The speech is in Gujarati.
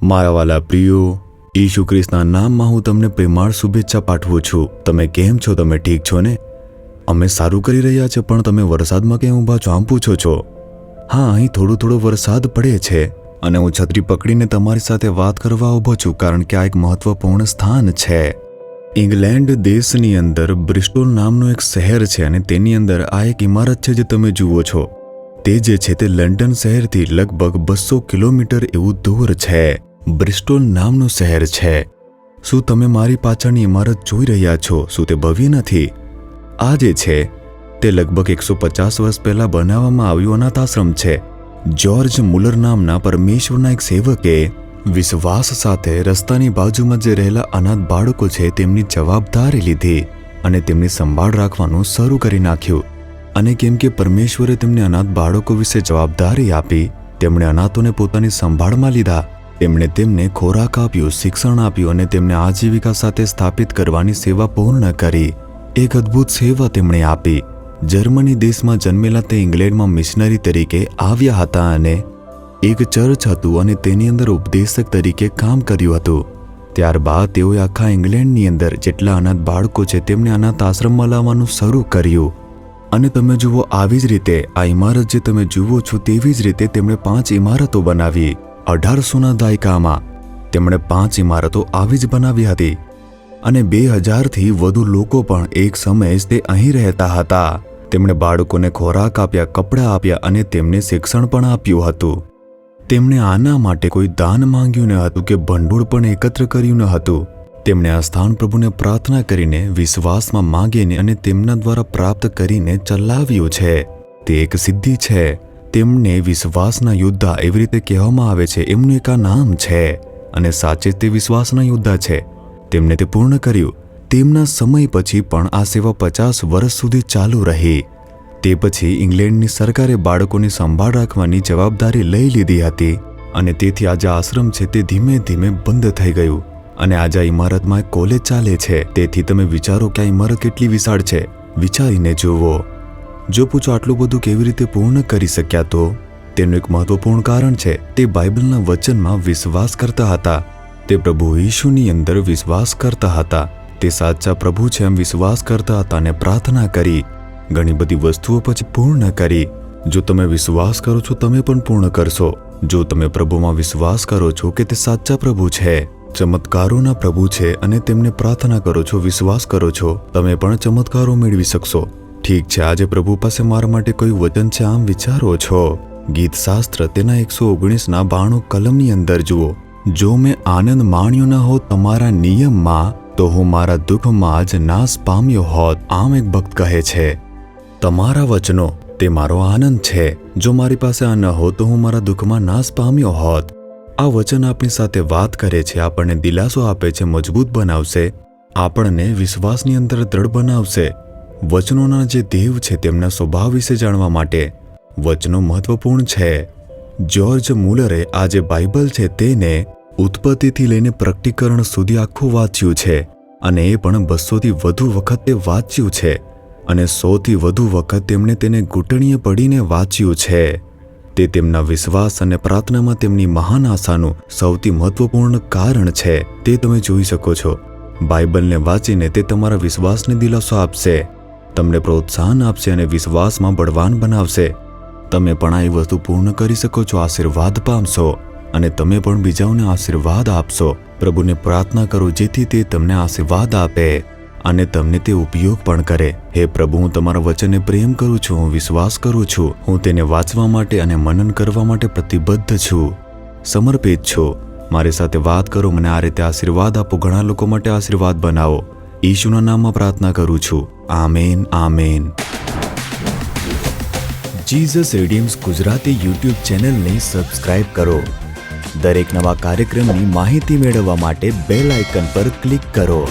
મારા વાલા પ્રિયો, ઈસુ ખ્રિસ્તના નામમાં હું તમને પ્રેમાળ શુભેચ્છા પાઠવું છું. તમે કેમ છો? તમે ઠીક છો ને? અમે સારું કરી રહ્યા છે, પણ તમે વરસાદમાં કેમ ઊભા છો આમ પૂછો છો? હા, અહીં થોડો વરસાદ પડે છે અને હું છત્રી પકડીને તમારી સાથે વાત કરવા ઊભો છું, કારણ કે આ એક મહત્વપૂર્ણ સ્થાન છે. ઇંગ્લેન્ડ દેશની અંદર બ્રિસ્ટોલ નામનું એક શહેર છે અને તેની અંદર આ એક ઇમારત છે જે તમે જુઓ છો. તે જે છે તે લંડન શહેરથી લગભગ 200 કિલોમીટર એવું દૂર છે. બ્રિસ્ટોલ નામનું શહેર છે. શું તમે મારી પાછળની ઇમારત જોઈ રહ્યા છો? શું તે ભવ્ય નથી? આ જે છે તે લગભગ 150 વર્ષ પહેલા બનાવવામાં આવ્યું અનાથ આશ્રમ છે. જ્યોર્જ મુલર નામના પરમેશ્વરના એક સેવકે વિશ્વાસ સાથે રસ્તાની બાજુમાં જે રહેલા અનાથ બાળકો છે તેમની જવાબદારી લીધી અને તેમની સંભાળ રાખવાનું શરૂ કરી નાખ્યું. અને કેમ કે પરમેશ્વરે તેમને અનાથ બાળકો વિશે જવાબદારી આપી, તેમણે અનાથોને પોતાની સંભાળમાં લીધા. તેમણે તેમને ખોરાક આપ્યું, શિક્ષણ આપ્યું અને તેમને આજીવિકા સાથે સ્થાપિત કરવાની સેવા પૂર્ણ કરી. એક અદ્ભુત સેવા તેમણે આપી. જર્મની દેશમાં જન્મેલા તે ઇંગ્લેન્ડમાં મિશનરી તરીકે આવ્યા હતા અને એક ચર્ચ હતું અને તેની અંદર ઉપદેશક તરીકે કામ કર્યું હતું. ત્યારબાદ તેઓએ આખા ઇંગ્લેન્ડની અંદર જેટલા અનાથ બાળકો છે તેમને અનાથ આશ્રમમાં લાવવાનું શરૂ કર્યું. અને તમે જુઓ, આવી જ રીતે આ ઇમારત જે તમે જુઓ છો તેવી જ રીતે તેમણે 5 ઇમારતો બનાવી. 1800ના દાયકામાં તેમણે 5 ઇમારતો આવી જ બનાવી હતી અને 2000થી વધુ લોકો પણ એક સમયે જ તે અહીં રહેતા હતા. તેમણે બાળકોને ખોરાક આપ્યા, કપડાં આપ્યા અને તેમને શિક્ષણ પણ આપ્યું હતું. તેમણે આના માટે કોઈ દાન માંગ્યું ન હતું કે ભંડોળ પણ એકત્ર કર્યું ન હતું. તેમણે આ સ્થાન પ્રભુને પ્રાર્થના કરીને, વિશ્વાસમાં માંગીને અને તેમના દ્વારા પ્રાપ્ત કરીને ચલાવ્યું છે. તે એક સિદ્ધિ છે. તેમને વિશ્વાસના યોદ્ધા એવી રીતે કહેવામાં આવે છે. એમનું એક આ નામ છે અને સાચે તે વિશ્વાસના યોદ્ધા છે. તેમને તે પૂર્ણ કર્યું. તેમના સમય પછી પણ આ સેવા 50 વર્ષ સુધી ચાલુ રહી. તે પછી ઇંગ્લેન્ડની સરકારે બાળકોની સંભાળ રાખવાની જવાબદારી લઈ લીધી હતી અને તેથી આજે આશ્રમ છે તે ધીમે ધીમે બંધ થઈ ગયું અને આજે આ ઇમારતમાં એક કોલેજ ચાલે છે. તેથી તમે વિચારો કે આ ઇમારત કેટલી વિશાળ છે. વિચારીને જુઓ. જો પૂછો આટલું બધું કેવી રીતે પૂર્ણ કરી શક્યા, તો તેનું એક મહત્વપૂર્ણ કારણ છે. તે બાઇબલના વચનમાં વિશ્વાસ કરતા હતા. તે પ્રભુ ઈશુની અંદર વિશ્વાસ કરતા હતા. તે સાચા પ્રભુ છે એમ વિશ્વાસ કરતા હતા અને પ્રાર્થના કરી. ઘણી બધી વસ્તુઓ પછી પૂર્ણ કરી. જો તમે વિશ્વાસ કરો છો તમે પણ પૂર્ણ કરશો. જો તમે પ્રભુમાં વિશ્વાસ કરો છો કે તે સાચા પ્રભુ છે, ચમત્કારોના પ્રભુ છે અને તેમને પ્રાર્થના કરો છો, વિશ્વાસ કરો છો, તમે પણ ચમત્કારો મેળવી શકશો. ઠીક છે, આજે પ્રભુ પાસે મારા માટે કોઈ વચન છે આમ વિચારો છો. ગીત શાસ્ત્ર તેના 119ના 92 કલમની અંદર જુઓ. જો મેં આનંદ માણ્યો ન હોત તમારા નિયમમાં, તો હું મારા દુઃખમાં જ નાશ પામ્યો હોત. આમ એક ભક્ત કહે છે, તમારા વચનો તે મારો આનંદ છે. જો મારી પાસે આ ન હોત તો હું મારા દુઃખમાં નાશ પામ્યો હોત. આ વચન આપણી સાથે વાત કરે છે, આપણને દિલાસો આપે છે, મજબૂત બનાવશે, આપણને વિશ્વાસની અંદર દ્રઢ બનાવશે. વચનોના જે દેવ છે તેમના સ્વભાવ વિશે જાણવા માટે વચનો મહત્વપૂર્ણ છે. જ્યોર્જ મુલરે આ જે બાઇબલ છે તેને ઉત્પત્તિથી લઈને પ્રકટીકરણ સુધી આખું વાંચ્યું છે અને એ પણ 200થી વધુ વખત તે વાંચ્યું છે અને 100થી વધુ વખત તેમણે તેને ઘૂંટણીએ પડીને વાંચ્યું છે. તે તેમના વિશ્વાસ અને પ્રાર્થનામાં તેમની મહાન આશાનું સૌથી મહત્વપૂર્ણ કારણ છે. તે તમે જોઈ શકો છો. બાઇબલને વાંચીને તે તમારા વિશ્વાસને દિલાસો આપશે, તમને પ્રોત્સાહન આપશે અને વિશ્વાસમાં બળવાન બનાવશે. તમે પણ આ વસ્તુ પૂર્ણ કરી શકો છો, આશીર્વાદ પામશો અને તમે પણ બીજાઓને આશીર્વાદ આપશો. પ્રભુને પ્રાર્થના કરો જેથી તે તમને આશીર્વાદ આપે અને તમને તે ઉપયોગ પણ કરે. હે પ્રભુ, હું તમારા વચનને પ્રેમ કરું છું, હું વિશ્વાસ કરું છું, હું તેને વાંચવા માટે અને મનન કરવા માટે પ્રતિબદ્ધ છું, સમર્પિત છું. મારી સાથે વાત કરો, મને આ રીતે આશીર્વાદ આપો, ઘણા લોકો માટે આશીર્વાદ બનાવો. ઈશુના નામમાં પ્રાર્થના કરું છું. Amen, amen. Jesus redeems Gujarati YouTube ચેનલને સબસ્ક્રાઇબ કરો. દરેક નવા કાર્યક્રમની માહિતી મેળવવા માટે બેલ આઇકન પર ક્લિક કરો.